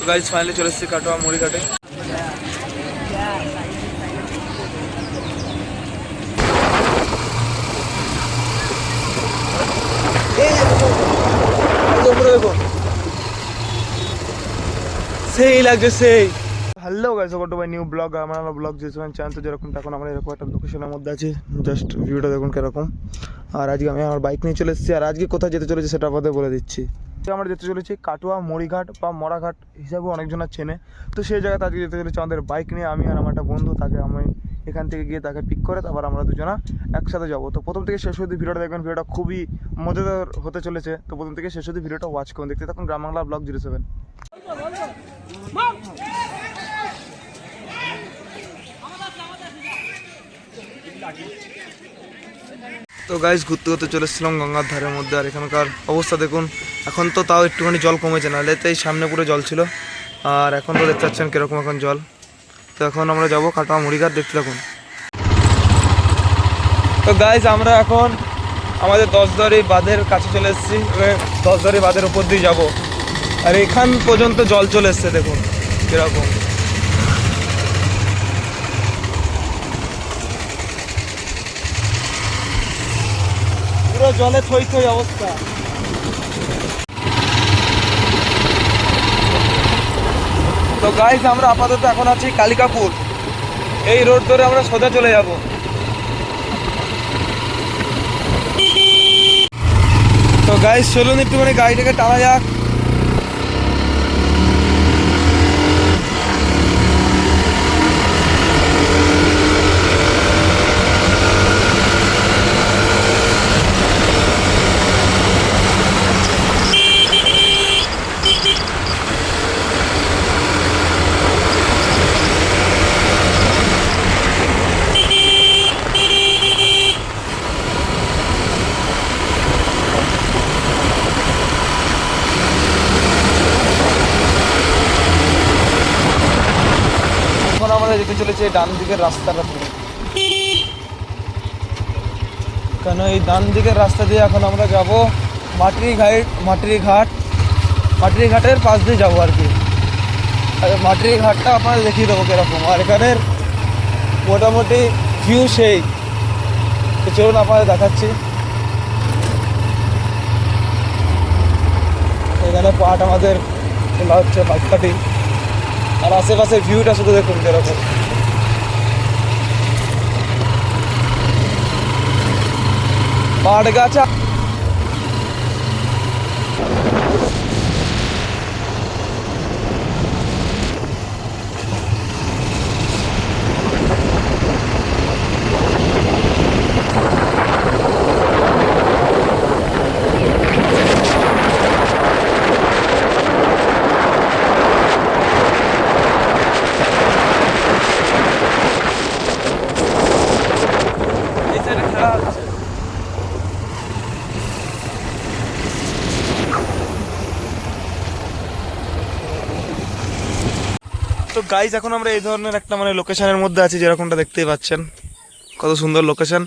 Guys finally চলে এসেছি কাটোয়া মুড়িঘাটে। সেই লাগছে সেই। Hello guys, welcome to my new blog. আমার ব্লগ যেরকম চান তো যেরকম, এখন আমরা এরকম একটা লোকেশনের মধ্যে আছি। জাস্ট ভিউটা দেখুন কিরকম। আর আজকে আমি আমার বাইক নিয়ে চলে এসেছি। আর আজকে কোথায় যেতে চলেছি সেটা আপনাদের বলে দিচ্ছি। আমরা যেতে চলেছি কাটোয়া মুড়িঘাট বা মরাঘাট হিসাবেও অনেকজনের চেনে। তো সেই জায়গাতে আজকে যেতে চলেছি আমাদের বাইক নিয়ে। আমি আর আমার একটা বন্ধু, তাকে আমি এখান থেকে গিয়ে তাকে পিক করে তারপর আমরা দুজনা একসাথে যাবো। তো প্রথম থেকে শেষ অবধি ভিডিওটা দেখবেন। ভিডিওটা খুবই মজাদার হতে চলেছে। তো প্রথম থেকে শেষ অবধি ভিডিওটা ওয়াচ করুন। দেখতে থাকুন গ্রাম বাংলা ব্লগ 07। তো গাইস ঘুরতে ঘুরতে চলে এসেছিলাম গঙ্গার ধারের মধ্যে। আর এখানকার অবস্থা দেখুন। এখন তো তাও একটুখানি জল কমেছে, নাহলে তো এই সামনে পুরো জল ছিল। আর এখন তো দেখতে পাচ্ছেন কীরকম এখন জল। তো এখন আমরা যাবো কাটোয়া মুড়িঘাট, দেখতে থাকুন। তো গাইস আমরা এখন আমাদের 10ধরি বাঁধের কাছে চলে এসেছি। 10ধরি বাঁধের উপর দিয়ে যাবো। আর এখান পর্যন্ত জল চলে এসছে, দেখুন কীরকম। পুরো জলে থই থই অবস্থা। তো গাইস আমরা আপাতত এখন আছি কালিকাপুর। এই রোড ধরে আমরা সোজা চলে যাব। তো গাইস চলুন একটুখানি গাড়িটাকে টানা যাক। আমরা যেতে চলেছি ডান দিকের রাস্তাটা দিয়ে, কেন এই ডান দিকের রাস্তা দিয়ে এখন আমরা যাব মাটির ঘাটের পাশ দিয়ে যাবো আর কি। আর মাটির ঘাটটা আপনারা দেখিয়ে দেবো কীরকম। আর এখানের মোটামুটি ভিউ সেই। তো চলুন আপনাদের দেখাচ্ছি। এখানে পাট আমাদের তোলা হচ্ছে পাটকাঠি। আর আশেপাশের ভিউটা শুধু দেখুন কীরকম। পাট গাছ। তো গাইজ এখন আমরা এই ধরনের একটা লোকেশনের মধ্যে আছি, যেরকমটা দেখতেই পাচ্ছেন কত সুন্দর লোকেশন।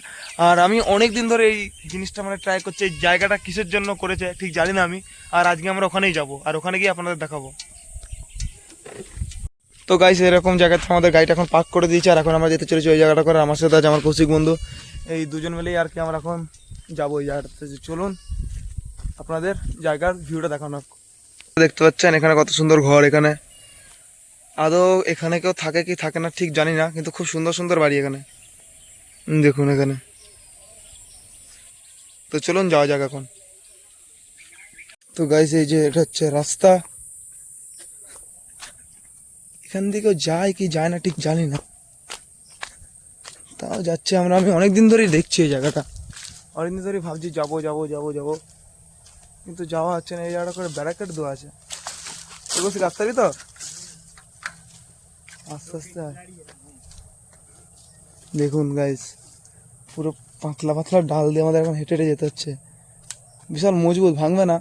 আর আমি অনেক দিন ধরে এই জিনিসটা ট্রাই করছি। এই জায়গাটা কিসের জন্য করেছে ঠিক জানি না আমি। আর আজকে আমরা ওখানেই যাব, আর ওখানে গিয়ে আপনাদের দেখাবো। তো গাইজ এরকম জায়গাতে আমাদের গাড়িটা এখন পার্ক করে দিয়েছে। আর এখন আমরা যেতে চলেছি ওই জায়গাটা করে। আমার সাথে আছে আমার কৌশিক বন্ধু। এই দুজন মিলেই আর কি আমরা এখন যাবো ওই জায়গাটাতে। চলুন আপনাদের জায়গার ভিউটা দেখানো। দেখতে পাচ্ছেন এখানে কত সুন্দর ঘর। এখানে আদৌ এখানে কেউ থাকে কি থাকে না ঠিক জানি না, কিন্তু খুব সুন্দর সুন্দর বাড়ি এখানে দেখুন এখানে। তো চলুন যাওয়া যাক এখন। তো গাইস এই যে এটা হচ্ছে রাস্তা। এখান থেকেও যায় কি যায় না ঠিক জানি না, তাও যাচ্ছে আমরা। আমি অনেকদিন ধরেই দেখছি এই জায়গাটা, অনেকদিন ধরেই ভাবছি যাবো যাবো যাবো যাবো, কিন্তু যাওয়া হচ্ছে না। এই জায়গাটা করে ব্যারাকেট দেওয়া আছে। তো বলছি রাস্তারই তো আস্তে আস্তে দেখুন গাইস, পুরো পাতলা পাতলা ডাল দিয়ে আমাদের এখন হেঁটে হেঁটে যেতে হচ্ছে। বিশাল মজবুত, ভাঙবে না।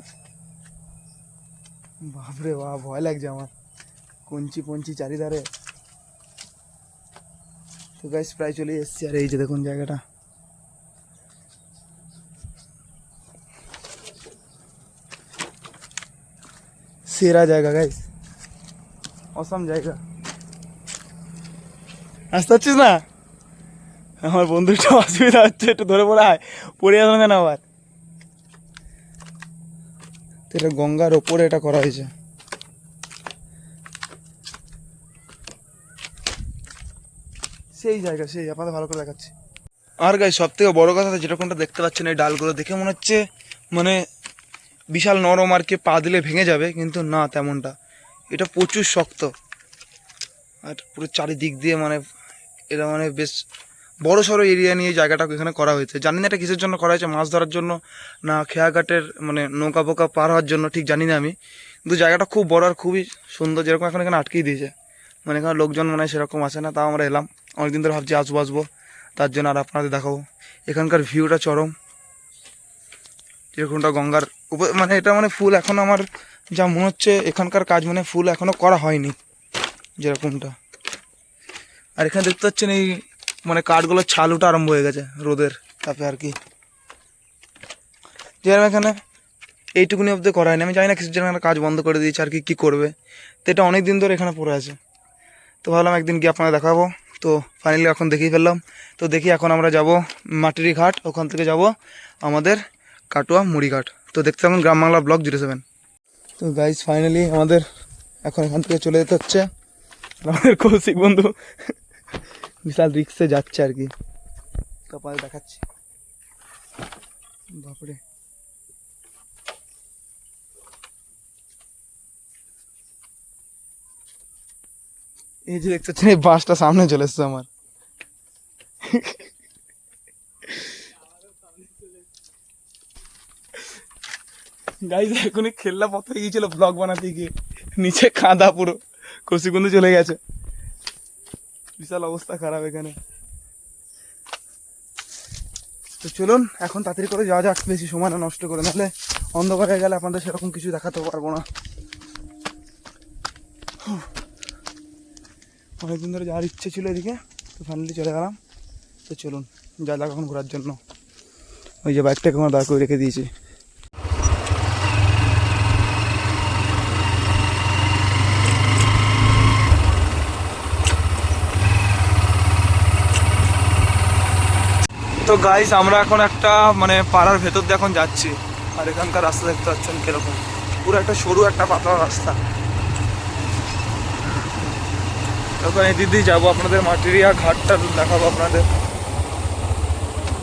বাপরে বাপ, ভয় লাগছে আমার। কঞ্চি পঞ্চি চারিধারে। তো গাইস প্রায় চলে এসেছি। আর এই যে দেখুন জায়গাটা, সেরা জায়গা গাইস। অসাম জায়গা। আসতে পারছিস না? আমার বন্ধুর একটু অসুবিধা হচ্ছে, একটু ধরে পড়ে আয়, পড়ে আসবে কেন আবার। এটা গঙ্গার ওপরে এটা করা হয়েছে। সেই জায়গা, সেই আপনাদের ভালো করে দেখাচ্ছি। আর গাই সব থেকে বড় কথা, যেরকমটা দেখতে পাচ্ছেন এই ডালগুলো দেখে মনে হচ্ছে মানে বিশাল নরম আর কি, পা দিলে ভেঙে যাবে, কিন্তু না তেমনটা, এটা প্রচুর শক্ত। আর পুরো চারিদিক দিয়ে মানে এটা মানে বেশ বড় সড়ো এরিয়া নিয়ে জায়গাটা এখানে করা হয়েছে। জানি না এটা কিসের জন্য করা হয়েছে, মাছ ধরার জন্য না খেয়াঘাটের মানে নৌকা বোকা পার হওয়ার জন্য, ঠিক জানি না আমি, কিন্তু জায়গাটা খুব বড় আর খুবই সুন্দর। যেরকম এখন এখানে আটকেই দিয়েছে, মানে এখানে লোকজন মানে সেরকম আসে না, তাও আমরা এলাম, অনেকদিন ধরে ভাবছি আসবো তার জন্য। আর আপনাদের দেখাবো এখানকার ভিউটা চরম, যেরকমটা গঙ্গার উপর, মানে এটা মানে ফুল এখন আমার যা মনে হচ্ছে এখানকার কাজ মানে ফুল এখনও করা হয়নি যেরকমটা। আর এখানে দেখতে পাচ্ছেন এই মানে কাঠগুলোর ছাল ওঠা আরম্ভ হয়ে গেছে রোদের তাপে আর কি। যেরকম এখানে এইটুকুনি অবধি করা হয়নি, আমি জানি না কিছুর জন্য এখানে কাজ বন্ধ করে দিয়েছে আর কি করবে, তো এটা অনেক দিন ধরে এখানে পড়ে আছে। তো ভাবলাম একদিন গিয়ে আপনারা দেখাবো। তো ফাইনালি এখন দেখেই ফেললাম। তো দেখি এখন আমরা যাব মাটিরি ঘাট, ওখান থেকে যাব আমাদের কাটোয়া মুড়িঘাট। তো দেখতে থাকুন গ্রাম বাংলা ব্লগ 07। তো গাইজ ফাইনালি আমাদের এখন এখান থেকে চলে যেতে হচ্ছে। আমাদের কৌশিক বন্ধু বিশাল রিক্সে যাচ্ছে আর কি, তো আপনাদের দেখাচ্ছি। বাপরে, এই যে দেখতে পাচ্ছেন এই বাসটা সামনে চলে এসছে আমার। গাইজ এখনই খেললা পথ হয়ে গিয়েছিল ব্লগ বানাতে গিয়ে, নিচে কাদা পুরো, কৌশিক বন্ধু চলে গেছে, বিশাল অবস্থা খারাপ এখানে। তো চলুন এখন তাড়াতাড়ি করে যাওয়া যাক, বেশি সময় না নষ্ট করে, নাহলে অন্ধকার হয়ে গেলে আপনাদের সেরকম কিছু দেখাতে পারবো না। অনেকদিন ধরে যাওয়ার ইচ্ছে ছিল এদিকে, তো ফাইনালি চলে গেলাম। তো চলুন যা যাক এখন ঘোরার জন্য। ওই যে বাইকটাকে আমার দাঁড় করে রেখে দিয়েছি। তো গাইস আমরা এখন একটা মানে পাড়ার ভেতর দিয়ে এখন যাচ্ছি, আর এখানকার রাস্তা দেখতে পাচ্ছেন কিরকম, পুরো একটা সরু একটা পাতলা রাস্তা। তখন এদিক দিয়ে যাবো, আপনাদের মাটিরিয়া ঘাটটা দেখাবো আপনাদের,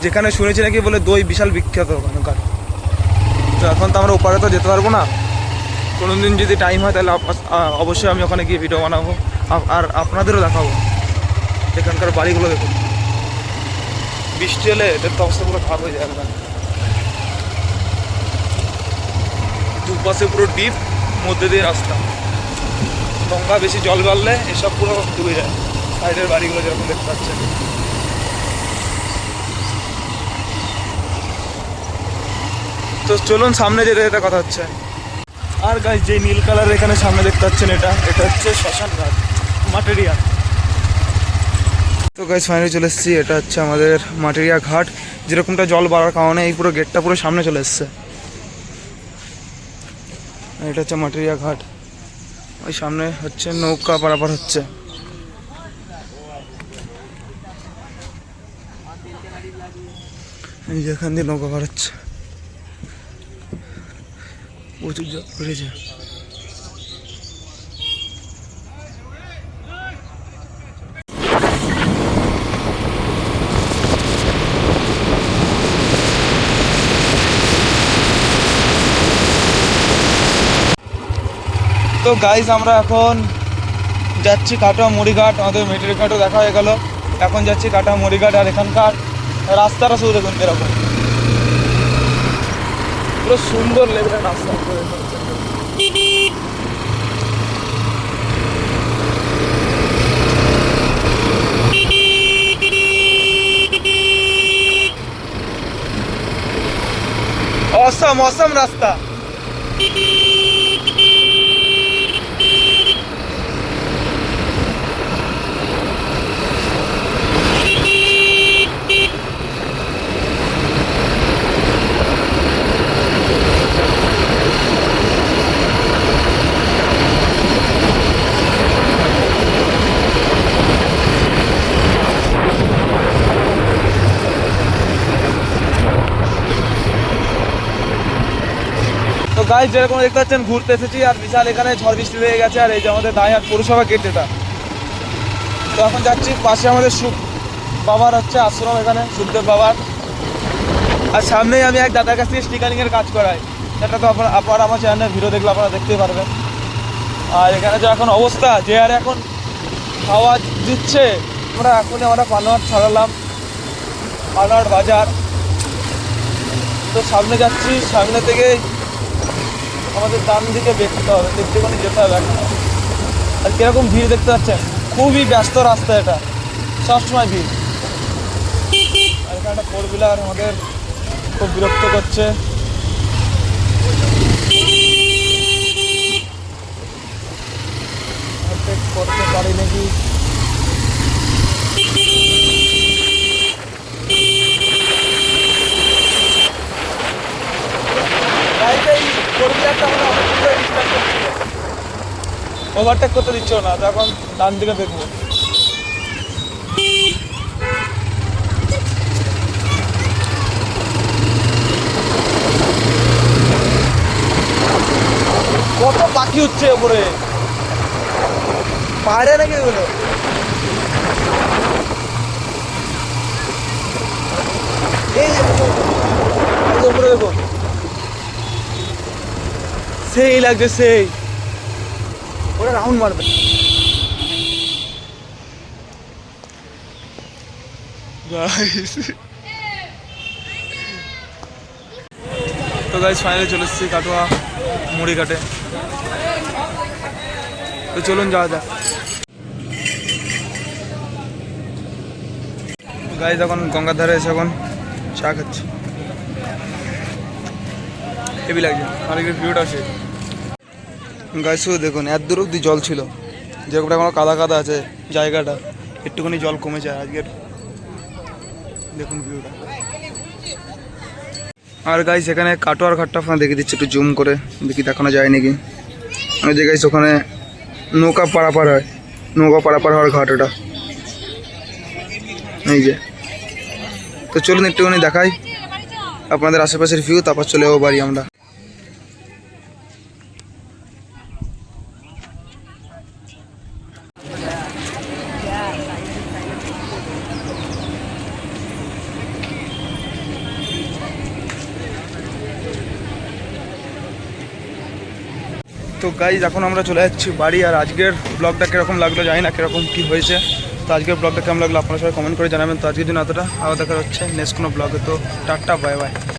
যেখানে শুনেছি নাকি বলে দই বিশাল বিখ্যাত ওখানকার। তো এখন তো আমরা ওপারে তো যেতে পারবো না, কোনো দিন যদি টাইম হয় তাহলে অবশ্যই আমি ওখানে গিয়ে ভিডিও বানাবো, আর আপনাদেরও দেখাবো এখানকার বাড়িগুলো। দেখুন বৃষ্টি হলে এদের তো অবস্থা পুরো খারাপ হয়ে যায় না, দুপাশে পুরো ডিপ, মধ্যে দিয়ে রাস্তা, গঙ্গা বেশি জল বাড়লে এসব পুরো ডুবে যায়, সাইডের বাড়িগুলো যেরকম দেখতে পাচ্ছেন। তো চলুন সামনে যেতে যেতে কথা হচ্ছে। আর গাইস যে নীল কালার এখানে সামনে দেখতে পাচ্ছেন, এটা হচ্ছে শ্মশান ঘাট মাটিরিয়া। তো গাইস ফাইনালি চলে এসেছি, এটা হচ্ছে আমাদের মাটিরিয়া ঘাট। যেরকমটা জল বাড়ার কারণে এই পুরো গেটটা পুরো সামনে চলে এসছে। এটা হচ্ছে মাটিরিয়া ঘাট, ওই সামনে হচ্ছে নৌকা পারাপার হচ্ছে। এই যে এখান দিয়ে নৌকা পার হচ্ছে, প্রচুর জল পড়েছে। তো গাইজ আমরা এখন যাচ্ছি কাটোয়া মুড়িঘাট, আমাদের মেটেরি ঘাটও দেখা হয়ে গেল, এখন যাচ্ছি কাটোয়া মুড়িঘাট। আর এখানকার রাস্তাটা শুধু দেখুন এরকম, পুরো সুন্দর লেভেলের রাস্তা। অসম অসম রাস্তা। গাইস যেরকম দেখতে পাচ্ছেন ঘুরতে এসেছি, আর বিশাল এখানে ঝড় বৃষ্টি লেগে গেছে। আর এই যে আমাদের দাঁড়িয়ার পৌরসভা গেট এটা। তো এখন যাচ্ছি, পাশে আমাদের বাবার হচ্ছে আশ্রম, এখানে সুখদেব বাবার। আর সামনেই আমি এক দাদার কাছ থেকে স্টিকারিংয়ের কাজ করাই, সেটা তো আপনারা আমার চ্যানেলের ভিডিও দেখলে আপনারা দেখতেই পারবেন। আর এখানে যে এখন অবস্থা, যে আর এখন হাওয়া দিচ্ছে, আমরা পানোয়াট ছাড়ালাম, পানোয়াট বাজার। তো সামনে যাচ্ছি, সামনে থেকে আমাদের ডান দিকে দেখতে হবে, দেখতে মানে যেতে হবে এখন। আর কীরকম ভিড় দেখতে পাচ্ছেন, খুবই ব্যস্ত রাস্তা এটা, সবসময় ভিড়। আর এখানে একটা ফোর হুইলার আমাদের খুব বিরক্ত করছে। করতে পারি নাকি, ওভারটেক করতে দিচ্ছ না, তো এখন ডান দিকে দেখবো। কত পাখি হচ্ছে ওপরে, পাহাড়ে নাকি এগুলো? এই ওপরে দেখো, সেই লাগছে, সেই ওরা রাউন্ড মারবে। তো গাইস ফাইনালি চলে এসেছি কাটোয়া মুড়ি ঘাটে। তো চলুন যাওয়া যাক। গাইস এখন গঙ্গার ধারে এসে এখন চা খাচ্ছি, হেভি লাগছে, অনেক ভিউটা আছে। গাইস শুধু দেখুন, এত দূর অব্দি জল ছিল, যেরকম এখনো কাদা কাদা আছে জায়গাটা, একটুখানি জল কমেছে আজকের। দেখুন ভিউটা। আর গাইস এখানে কাটোয়ার ঘাটটা আপনার দেখে দিচ্ছে, একটু জুম করে দেখি দেখানো যায় নাকি। আর যে গাইস ওখানে নৌকা পারাপার হয়, নৌকা পারাপার হওয়ার ঘাট ওটা, এই যে। তো চলুন একটুখানি দেখাই আপনাদের আশেপাশের ভিউ, তারপর চলে যাবো বাড়ি আমরা। তো গাইজ এখন আমরা চলে যাচ্ছি বাড়ি। আর আজকের ব্লগটা কীরকম লাগলো জানি না, কীরকম কী হয়েছে। তো আজকের ব্লগটা কেমন লাগলো আপনারা সবাই কমেন্ট করে জানাবেন। তো আজকের জন্য এতটা, আবার দেখা হচ্ছে নেক্সট কোনো ব্লগে। তো টাটা, বাই বাই।